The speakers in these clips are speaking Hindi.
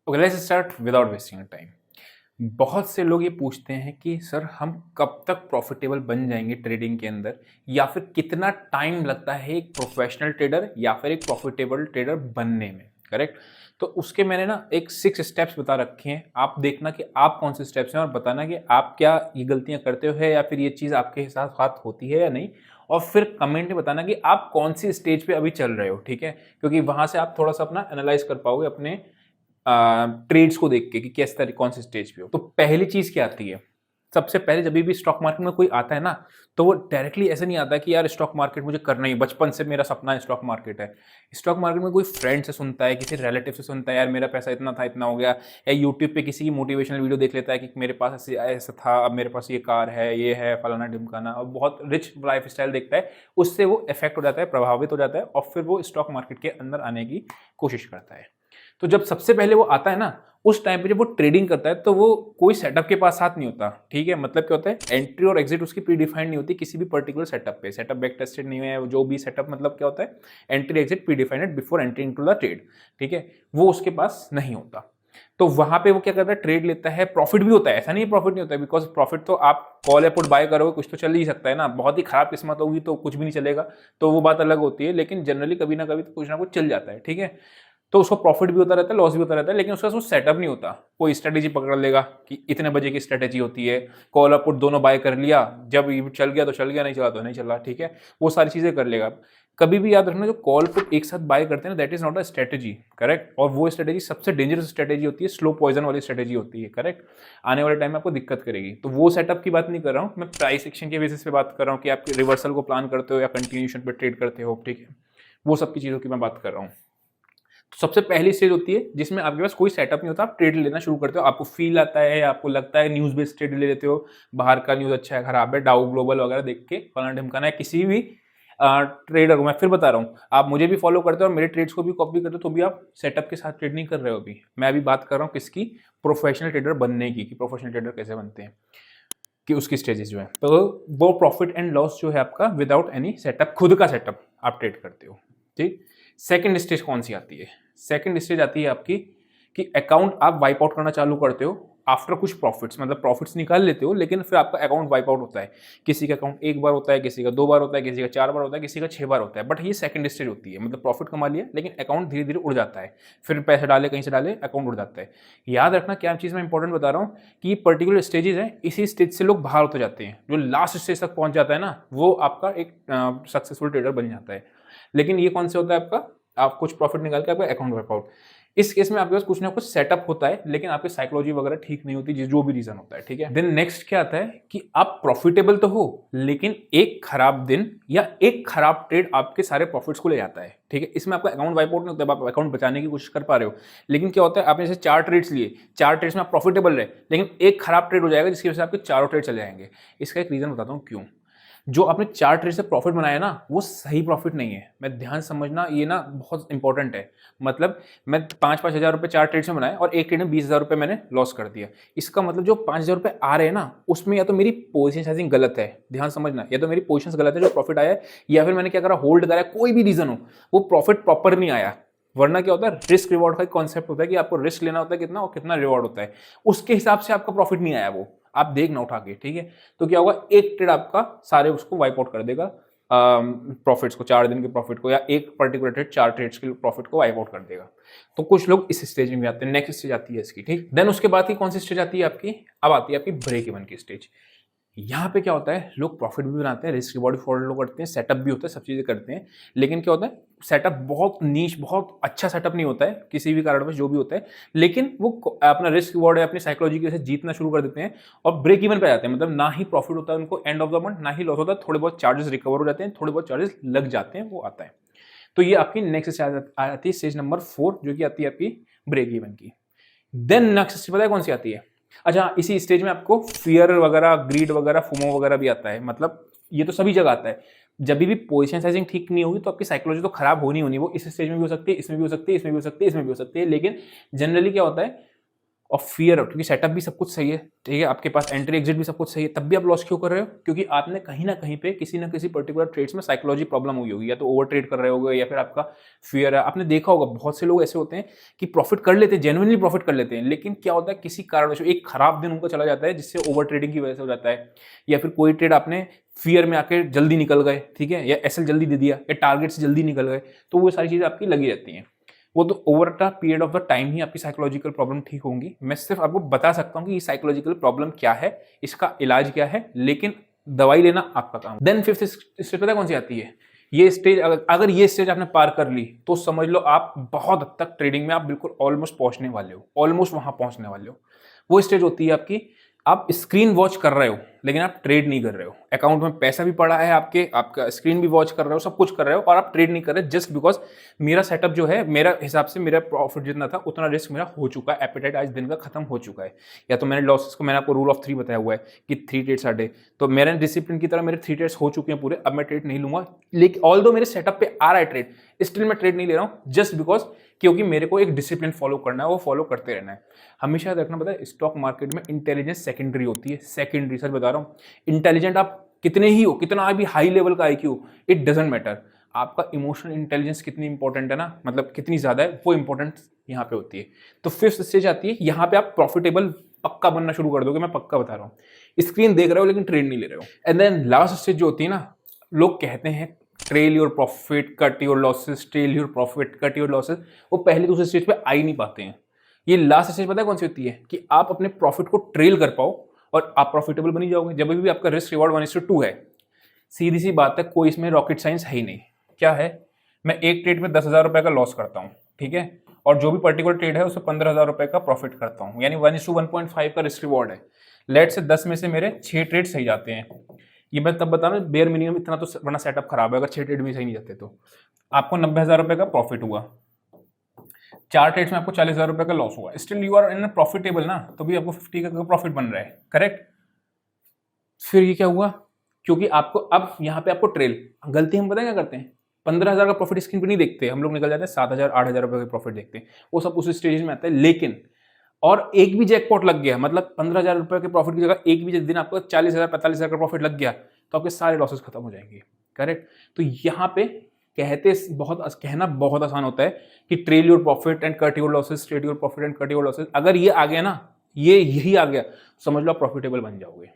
Okay, let's start without wasting time. बहुत से लोग ये पूछते हैं कि सर हम कब तक प्रॉफिटेबल बन जाएंगे ट्रेडिंग के अंदर, या फिर कितना टाइम लगता है एक प्रोफेशनल ट्रेडर या फिर एक प्रॉफिटेबल ट्रेडर बनने में। करेक्ट। तो उसके मैंने ना एक 6 स्टेप्स बता रखे हैं, आप देखना कि आप कौन से स्टेप्स हैं और बताना कि आप क्या ये गलतियां करते हो है या फिर ये चीज़ आपके साथ साथ होती है या नहीं। और फिर कमेंट में बताना कि आप कौन सी स्टेज पे अभी चल रहे हो, ठीक है, क्योंकि वहां से आप थोड़ा सा अपना एनालाइज कर पाओगे अपने ट्रेड्स को देख के कि किस तरह कौन सी स्टेज पे हो। तो पहली चीज क्या आती है, सबसे पहले जब भी स्टॉक मार्केट में कोई आता है ना, तो वो डायरेक्टली ऐसे नहीं आता है कि यार स्टॉक मार्केट मुझे करना ही, बचपन से मेरा सपना है स्टॉक मार्केट है। स्टॉक मार्केट में कोई फ्रेंड से सुनता है, किसी रिलेटिव से सुनता है, यार मेरा पैसा इतना था इतना हो गया, या यूट्यूब पे किसी की मोटिवेशनल वीडियो देख लेता है कि मेरे पास ऐसे ऐसा था, अब मेरे पास ये कार है, ये है, फलाना ढिमकाना, और बहुत रिच लाइफ स्टाइल देखता है। उससे वो इफेक्ट हो जाता है, प्रभावित हो जाता है, और फिर वो स्टॉक मार्केट के अंदर आने की कोशिश करता है। तो जब सबसे पहले वो आता है ना, उस टाइम पे जब वो ट्रेडिंग करता है, तो वो कोई सेटअप के पास साथ नहीं होता, ठीक है। मतलब क्या होता है, एंट्री और एग्जिट उसकी प्री डिफाइंड नहीं होती किसी भी पर्टिकुलर सेटअप पे, सेटअप बैक टेस्टेड नहीं है जो भी सेटअप। मतलब क्या होता है, entry exit pre defined before entry into the trade, ठीक है, वो उसके पास नहीं होता। तो वहां पे वो क्या करता है, ट्रेड लेता है, प्रॉफिट भी होता है, ऐसा नहीं प्रॉफिट नहीं होता है, बिकॉज प्रॉफिट तो आप कॉल या पुट बाय करोगे कुछ तो चल ही सकता है ना, बहुत ही खराब किस्मत होगी तो कुछ भी नहीं चलेगा, तो वो बात अलग होती है, लेकिन जनरली कभी ना कभी तो कुछ ना कुछ चल जाता है, ठीक है। तो उसको प्रॉफिट भी होता रहता है, लॉस भी होता रहता है, लेकिन उसका वो सेटअप नहीं होता। कोई स्ट्रेटेजी पकड़ लेगा कि इतने बजे की स्ट्रेटेजी होती है, कॉल और पुट दोनों बाय कर लिया, जब ये चल गया तो चल गया, नहीं चला तो नहीं चला, ठीक है, वो सारी चीजें कर लेगा। कभी भी याद रखना, जो कॉल पुट एक साथ बाय करते हैं ना, that is not a strategy, correct. और वो स्ट्रेटेजी सबसे डेंजरस स्ट्रेटेजी होती है, स्लो पॉइजन वाली स्ट्रेटेजी होती है, करेक्ट। आने वाले टाइम में आपको दिक्कत करेगी। तो वो सेटअप की बात नहीं कर रहा हूँ मैं, प्राइस एक्शन के बेसिस पे बात कर रहा हूँ कि आप रिवर्सल को प्लान करते हो या कंटिन्यूएशन पे ट्रेड करते हो, ठीक है, वो सब की चीजों की मैं बात कर रहा हूँ। तो सबसे पहली स्टेज होती है जिसमें आपके पास कोई सेटअप नहीं होता, आप ट्रेड लेना शुरू करते हो, आपको फील आता है, आपको लगता है न्यूज बेस्ड ट्रेड ले लेते हो, बाहर का न्यूज अच्छा है खराब है, डाउ ग्लोबल वगैरह देख के फलाना ढिमकाना है, किसी भी ट्रेडर को मैं फिर बता रहा हूँ, आप मुझे भी फॉलो करते हो और मेरे ट्रेड्स को भी कॉपी करते हो, तो भी आप सेटअप के साथ ट्रेड नहीं कर रहे हो। अभी मैं अभी बात कर रहा हूँ किसकी, प्रोफेशनल ट्रेडर बनने की, कि प्रोफेशनल ट्रेडर कैसे बनते हैं, कि उसकी स्टेजेस जो है। तो वो प्रॉफिट एंड लॉस जो है आपका विदाउट एनी सेटअप, खुद का सेटअप आप ट्रेड करते हो, ठीक। सेकंड स्टेज कौन सी आती है, सेकंड स्टेज आती है आपकी कि अकाउंट आप वाइप आउट करना चालू करते हो आफ्टर कुछ प्रॉफिट्स, मतलब प्रॉफिट्स निकाल लेते हो, लेकिन फिर आपका अकाउंट वाइप आउट होता है। किसी का अकाउंट एक बार होता है, किसी का 2 बार होता है, किसी का 4 बार होता है, किसी का 6 बार होता है, बट ये सेकंड स्टेज होती है। मतलब प्रॉफिट कमा लिया लेकिन अकाउंट धीरे धीरे उड़ जाता है, फिर पैसे डाले कहीं से डाले अकाउंट उड़ जाता है। याद रखना क्या चीज़ मैं इंपॉर्टेंट बता रहा हूँ, कि ये पर्टिकुलर स्टेजेस हैं, इसी स्टेज से लोग बाहर होते जाते हैं। जो लास्ट स्टेज तक पहुंच जाता है ना, वो आपका एक सक्सेसफुल ट्रेडर बन जाता है। लेकिन ये कौन से होता है आपका, आप कुछ प्रॉफिट निकाल के आपका अकाउंट वाइप आउट। इस केस में आपके पास कुछ ना कुछ सेटअप होता है, लेकिन आपकी साइकोलॉजी वगैरह ठीक नहीं होती, जो भी रीजन होता है, ठीक है। देन नेक्स्ट क्या आता है कि आप प्रॉफिटेबल तो हो, लेकिन एक खराब दिन या एक खराब ट्रेड आपके सारे प्रॉफिट्स को ले जाता है, ठीक है। इसमें आपका अकाउंट वाइप आउट नहीं होता, आप अकाउंट बचाने की कोशिश कर पा रहे हो, लेकिन क्या होता है, आपने जैसे 4 ट्रेड्स लिए, 4 ट्रेड्स में आप प्रॉफिटेबल रहे, लेकिन एक खराब ट्रेड हो जाएगा जिसकी वजह से आपके चारों ट्रेड चले जाएंगे। इसका एक रीजन बताता हूँ क्यों। जो आपने 4 ट्रेड से प्रॉफिट बनाया ना, वो सही प्रॉफिट नहीं है, मैं ध्यान समझना, ये ना बहुत इंपॉर्टेंट है। मतलब मैं 5-5 हज़ार रुपये 4 ट्रेड से बनाए और एक ट्रेड में 20 हज़ार रुपये मैंने लॉस कर दिया। इसका मतलब जो 5 हज़ार रुपये आ रहे हैं ना, उसमें या तो मेरी पोजिशन साइजिंग गलत है, ध्यान समझना, या तो मेरी पोजिशन गलत है जो प्रॉफिट आया है, या फिर मैंने क्या करा, होल्ड करा, कोई भी रीजन हो, वो प्रॉफिट प्रॉपर नहीं आया। वरना क्या होता है, रिस्क रिवॉर्ड का कॉन्सेप्ट होता है कि आपको रिस्क लेना होता है कितना और कितना रिवॉर्ड होता है, उसके हिसाब से आपका प्रॉफिट नहीं आया, वो आप देखना उठा के, ठीक है। तो क्या होगा, एक ट्रेड आपका सारे उसको वाइप आउट कर देगा, प्रॉफिट्स को, 4 दिन के प्रॉफिट को, या एक पर्टिकुलर ट्रेड 4 ट्रेड्स के प्रॉफिट को वाइप आउट कर देगा। तो कुछ लोग इस स्टेज में भी आते हैं। नेक्स्ट स्टेज आती है इसकी, ठीक। देन उसके बाद की कौन सी स्टेज आती है आपकी, अब आती है आपकी ब्रेक इवन की स्टेज। यहाँ पे क्या होता है, लोग प्रॉफिट भी बनाते हैं, रिस्क रिवॉर्ड फॉलो करते हैं, सेटअप भी होता है, सब चीज़ें करते हैं, लेकिन क्या होता है, सेटअप बहुत नीश, बहुत अच्छा सेटअप नहीं होता है किसी भी कारणवश, जो भी होता है, लेकिन वो अपना रिस्क रिवॉर्ड है, अपनी साइकोलॉजी की वजह से जीतना शुरू कर देते हैं और ब्रेक इवन पे जाते हैं। मतलब ना ही प्रॉफिट होता है उनको एंड ऑफ द मंथ, ना ही लॉस होता है, थोड़े बहुत चार्जेस रिकवर हो जाते हैं, थोड़े बहुत चार्जेस लग जाते हैं, वो आता है। तो ये आपकी नेक्स्ट आती है स्टेज नंबर 4, जो कि आती है आपकी ब्रेक इवन की। देन नेक्स्ट स्टेज पता है कौन सी आती है, अच्छा, इसी स्टेज में आपको फियर वगैरह, ग्रीड वगैरह, फोमो वगैरह भी आता है। मतलब ये तो सभी जगह आता है। जब भी पोजीशन साइजिंग ठीक नहीं होगी तो आपकी साइकोलॉजी तो खराब होनी होनी, वो इस स्टेज में भी हो सकती है, इसमें भी हो सकती है, इसमें भी हो सकती है, इसमें भी हो सकती है, लेकिन जनरली क्या होता है, और फियर, क्योंकि सेटअप भी सब कुछ सही है, ठीक है, आपके पास एंट्री एग्जिट भी सब कुछ सही है, तब भी आप लॉस क्यों कर रहे हो? क्योंकि आपने कहीं ना कहीं पे किसी ना किसी पर्टिकुलर ट्रेड्स में साइकोलॉजी प्रॉब्लम हुई होगी, या तो ओवर ट्रेड कर रहे होगे या फिर आपका फियर है। आपने देखा होगा बहुत से लोग ऐसे होते हैं कि प्रॉफिट कर लेते हैं, जेन्युइनली प्रॉफिट कर लेते हैं, लेकिन क्या होता है किसी कारणवश एक खराब दिन उनका चला जाता है जिससे ओवर ट्रेडिंग की वजह से हो जाता है, या फिर कोई ट्रेड आपने फियर में आके जल्दी निकल गए, ठीक है, या एसएल जल्दी दे दिया, या टारगेट से जल्दी निकल गए, तो वो सारी चीजें आपकी लगी रहती हैं। वो तो over the period of the time ही आपकी साइकोलॉजिकल प्रॉब्लम ठीक होंगी। मैं सिर्फ आपको बता सकता हूँ कि ये साइकोलॉजिकल प्रॉब्लम क्या है, इसका इलाज क्या है, लेकिन दवाई लेना आपका काम। देन फिफ्थ स्टेज पता है कौन सी आती है? ये स्टेज, अगर ये स्टेज आपने पार कर ली तो समझ लो आप बहुत हद तक ट्रेडिंग में आप बिल्कुल ऑलमोस्ट पहुंचने वाले हो, ऑलमोस्ट वहां पहुंचने वाले हो। वो स्टेज होती है आपकी, आप स्क्रीन वॉच कर रहे हो लेकिन आप ट्रेड नहीं कर रहे हो, अकाउंट में पैसा भी पड़ा है आपके, आपका स्क्रीन भी वॉच कर रहे हो, सब कुछ कर रहे हो और आप ट्रेड नहीं कर रहे, जस्ट बिकॉज मेरा सेटअप जो है, मेरा हिसाब से मेरा प्रॉफिट जितना था उतना रिस्क मेरा हो चुका है, एपेटाइट आज दिन का खत्म हो चुका है, या तो मैंने लॉसेस को, मैंने आपको रूल ऑफ 3 बताया हुआ है कि 3 ट्रेड्स अ डे, तो मेरे डिसिप्लिन की तरह मेरे 3 ट्रेड्स हो चुके हैं पूरे, अब मैं ट्रेड नहीं लूंगा। लेकिन ऑल दो मेरे सेटअप पे आ रहा है ट्रेड, स्टिल मैं ट्रेड नहीं ले रहा हूँ, जस्ट बिकॉज क्योंकि मेरे को एक डिसिप्लिन फॉलो करना है, वो फॉलो करते रहना है। हमेशा याद रखना, पता है स्टॉक मार्केट में इंटेलिजेंस सेकेंडरी होती है, सेकेंडरी, सच बता रहा हूँ। इंटेलिजेंट आप कितने ही हो, कितना भी हाई लेवल का आईक्यू, इट डजंट मैटर, आपका इमोशनल इंटेलिजेंस कितनी इंपॉर्टेंट है ना, मतलब कितनी ज्यादा है, वो इंपॉर्टेंट यहाँ पे होती है। तो फिफ्थ स्टेज आती है, यहाँ पे आप प्रॉफिटेबल पक्का बनना शुरू कर दोगे, मैं पक्का बता रहा हूँ। स्क्रीन देख रहे हो लेकिन ट्रेड नहीं ले रहे हो। एंड देन लास्ट स्टेज जो होती है ना, लोग कहते हैं trail your profit cut your losses, trail your profit cut your losses, वो पहले दूसरे स्टेज पे आ ही नहीं पाते हैं। ये लास्ट स्टेज पता है कौन सी होती है? कि आप अपने प्रॉफिट को ट्रेल कर पाओ और आप प्रॉफिटेबल बनी जाओगे। जब भी आपका रिस्क रिवॉर्ड 1:2 है, सीधी सी बात है, कोई इसमें रॉकेट साइंस है ही नहीं। क्या है, मैं एक ट्रेड में 10,000 रुपए का लॉस करता हूँ, ठीक है, और जो भी पर्टिकुलर ट्रेड है उसमें 15,000 रुपए का प्रॉफिट करता हूँ, यानी 1:1.5 का रिस्क रिवॉर्ड है। लेट से 10 में से मेरे 6 ट्रेड सही जाते हैं, ये मैं तब बता रहा हूँ, बेयर मिनिमम इतना तो, वरना सेटअप खराब है अगर 6 ट्रेड में सही नहीं जाते तो। आपको 90,000 रुपए का प्रॉफिट हुआ, 4 ट्रेड्स में आपको 40,000 रुपए का लॉस हुआ, still you are in profitable ना, तो भी आपको 50 का प्रॉफिट बन रहा है, करेक्ट। फिर ये क्या हुआ, क्योंकि आपको अब यहाँ पे आपको ट्रेल, गलती हम पता है क्या करते हैं, 15,000 का प्रॉफिट स्क्रीन पे नहीं देखते हम लोग, निकल जाते हैं 7,000 8,000 रुपए का प्रॉफिट देखते हैं, वो सब उस स्टेज में आता है। लेकिन और एक भी जैकपॉट लग गया, मतलब 15,000 रुपए के प्रॉफिट की जगह एक भी दिन आपको 40,000 45,000 का प्रॉफिट लग गया, तो आपके सारे लॉसेस खत्म हो जाएंगे, करेक्ट। तो यहाँ पे कहना बहुत आसान होता है कि trail your profit and cut your losses, trade your profit and cut your losses. अगर ये आ गया ना, यही आ गया, समझ लो आप प्रॉफिटेबल बन जाओगे।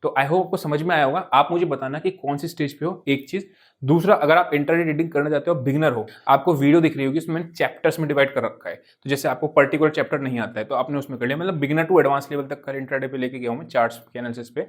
तो आई होप आपको समझ में आया होगा। आप मुझे बताना कि कौन सी स्टेज पे हो, एक चीज। दूसरा, अगर आप इंटरनेट ट्रेडिंग करना चाहते हो, बिगिनर हो, आपको वीडियो दिख रही होगी, उसमें मैंने चैप्टर्स में डिवाइड कर रखा है। तो जैसे आपको पर्टिकुलर चैप्टर नहीं आता है तो आपने उसमें कर लिया, मतलब बिगिनर टू एडवांस लेवल तक कर इंटरडे पे लेके गया हूँ मैं, चार्ट्स के एनालिसिस पे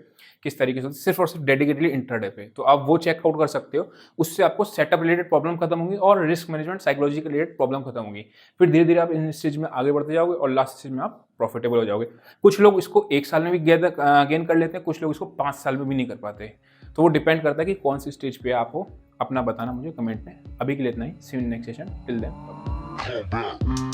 किस तरीके से, सिर्फ और सिर्फ डेडिकेटली इंटरडे पे। तो आप वो चेकआउट कर सकते हो, उससे आपको सेटअप रिलेटेड प्रॉब्लम खत्म होगी और रिस्क मैनेजमेंट साइकोलॉजी के रिलेटेड प्रॉब्लम खत्म होगी। फिर धीरे धीरे आप इन स्टेज में आगे बढ़ते जाओगे और लास्ट स्टेज में आप प्रॉफिटेबल हो जाओगे। कुछ लोग इसको 1 साल में भी गेन कर लेते हैं, कुछ लोग इसको 5 साल में भी नहीं कर पाते। तो वो डिपेंड करता है कि कौन सी स्टेज पे आप हो। अपना बताना मुझे कमेंट में। अभी के लिए इतना ही, see you in next session, till then.